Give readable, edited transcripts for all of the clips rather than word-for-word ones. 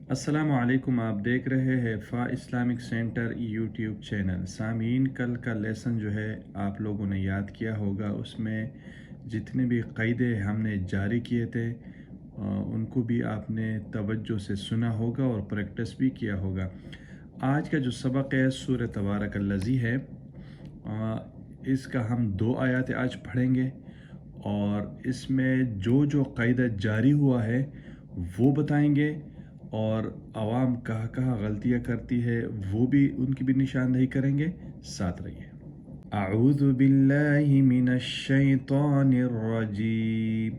अस्सलाम वालेकुम। आप देख रहे हैं फ़ा इस्लामिक सेंटर यूट्यूब चैनल। सामीन, कल का लेसन जो है आप लोगों ने याद किया होगा, उसमें जितने भी क़ायदे हमने जारी किए थे उनको भी आपने तवज्जो से सुना होगा और प्रैक्टिस भी किया होगा। आज का जो सबक है सूरह तबारकल्लज़ी है, इसका हम 2 आयत आज पढ़ेंगे और इसमें जो जो क़ायदा जारी हुआ है वो बताएंगे और आवाम कहाँ कहाँ गलतियाँ करती है वो भी उनकी भी निशानदेही करेंगे। साथ रहिए। अऊज़ु बिल्लाहि मिनश शैतानिर रजीम।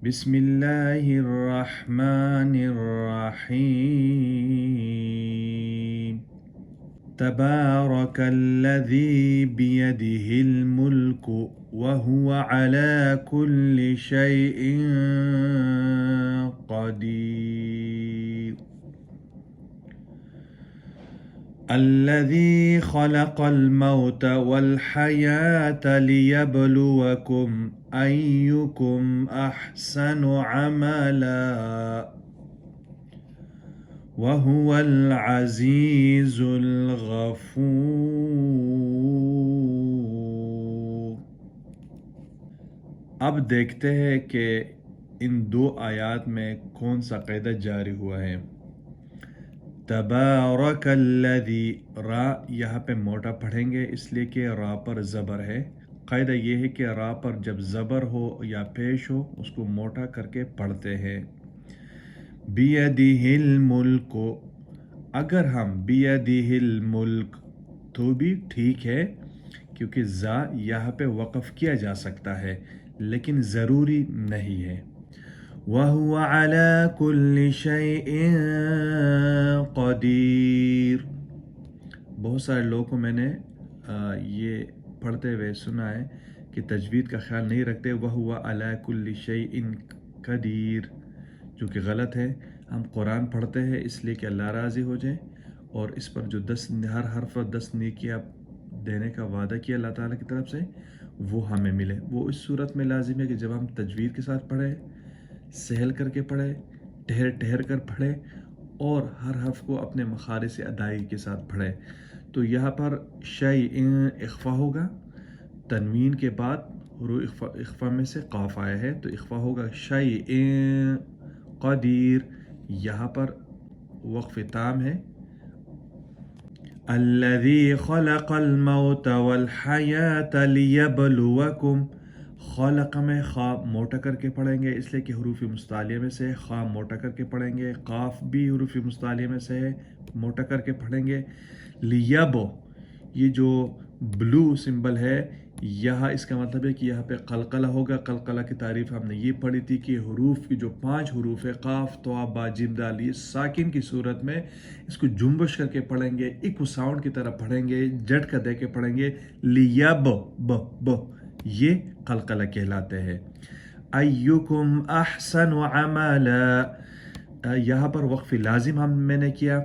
बिस्मिल्लाहिर रहमानिर रहीम। तबारकल्लज़ी बियदिहिल मुल्कु वहुवा अला कुल्लि शैइन क़दीर। अल्लज़ी ख़लक़ल मौत वल हयात लियब्लुवकुम अय्युकुम अहसनु अमला वहुवल अज़ीज़ुल गफ़ूर। अब देखते हैं कि इन 2 आयात में कौन सा क़ायदा जारी हुआ है। तबारकल्लज़ी, रा यहाँ पे मोटा पढ़ेंगे इसलिए कि रा पर ज़बर है। क़ायदा ये है कि रा पर जब ज़बर हो या पेश हो उसको मोटा करके पढ़ते हैं। बियदिहिल मुल्क, अगर हम बियदिहिल मुल्क तो भी ठीक है क्योंकि ज़ा यहाँ पे वक़फ़ किया जा सकता है लेकिन ज़रूरी नहीं है। वहुवा अला कुल्लि शैइन क़दीर। बहुत सारे लोगों को मैंने ये पढ़ते हुए सुना है कि तजवीद का ख्याल नहीं रखते, वहुवा अला कुल्लि शैइन क़दीर, जो कि गलत है। हम कुरान पढ़ते हैं इसलिए कि अल्लाह राज़ी हो जाए और इस पर जो 10 हर हर्फ पर 10 नेकियां देने का वादा किया अल्लाह ताला की तरफ से वो हमें मिले। वो इस सूरत में लाजिम है कि जब हम तजवीद के साथ पढ़े, सहल करके पढ़े, ठहर ठहर कर पढ़े और हर हर्फ को अपने मखारिज से अदायगी के साथ पढ़े। तो यहाँ पर शैइन इख्फा होगा, तनवीन के बाद इख्फा में से काफ आया है तो इख्फा होगा शैइन क़दीर। यहाँ पर वक़्फ़ ताम है। अल्लज़ी ख़लक़ल मौत वल हयात लियब्लुवकुम, ख़लक़ में ख़ा मोटा करके पढ़ेंगे इसलिए कि हुरूफ़ मुस्तालिया में से, ख़ा मोटा करके पढ़ेंगे, काफ भी हुरूफ़ मुस्तालिया में से है, मोटा करके पढ़ेंगे। लियब, ये जो ब्लू सिंबल है यहाँ इसका मतलब है कि यहाँ पे कलकला होगा। कलकला की तारीफ़ हमने ये पढ़ी थी कि हुरूफ की जो 5 हुरूफ है काफ तो बा जिम दाल, ये साकिन की सूरत में इसको जुम्बश करके पढ़ेंगे, इक्व साउंड की तरह पढ़ेंगे, झटका दे के पढ़ेंगे। लियब ब ये कलकला कहलाते हैं। अय्युकुम अहसनु अमला, यहाँ पर वक़्फ़ लाजिम मैंने किया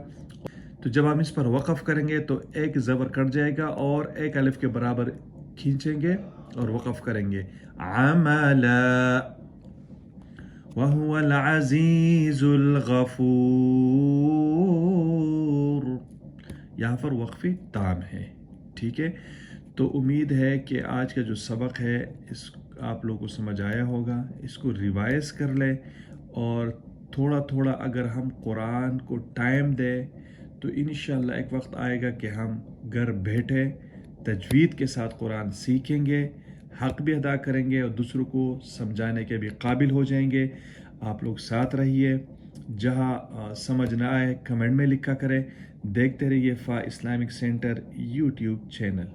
तो जब हम इस पर वक़फ़ करेंगे तो एक ज़बर कट जाएगा और एक अलिफ के बराबर खींचेंगे और वक़फ़ करेंगे। अमला वहुवल अज़ीज़ुल गफ़ूर, यहाँ पर वक़फ़ ताम है। ठीक है, तो उम्मीद है कि आज का जो सबक है इस आप लोगों को समझ आया होगा। इसको रिवाइज़ कर ले और थोड़ा थोड़ा अगर हम कुरान को टाइम दें तो इंशाअल्लाह एक वक्त आएगा कि हम घर बैठे तजवीद के साथ कुरान सीखेंगे, हक़ भी अदा करेंगे और दूसरों को समझाने के भी काबिल हो जाएंगे। आप लोग साथ रहिए, जहाँ समझ ना आए कमेंट में लिखा करें। देखते रहिए फ़ा इस्लामिक सेंटर यूट्यूब चैनल।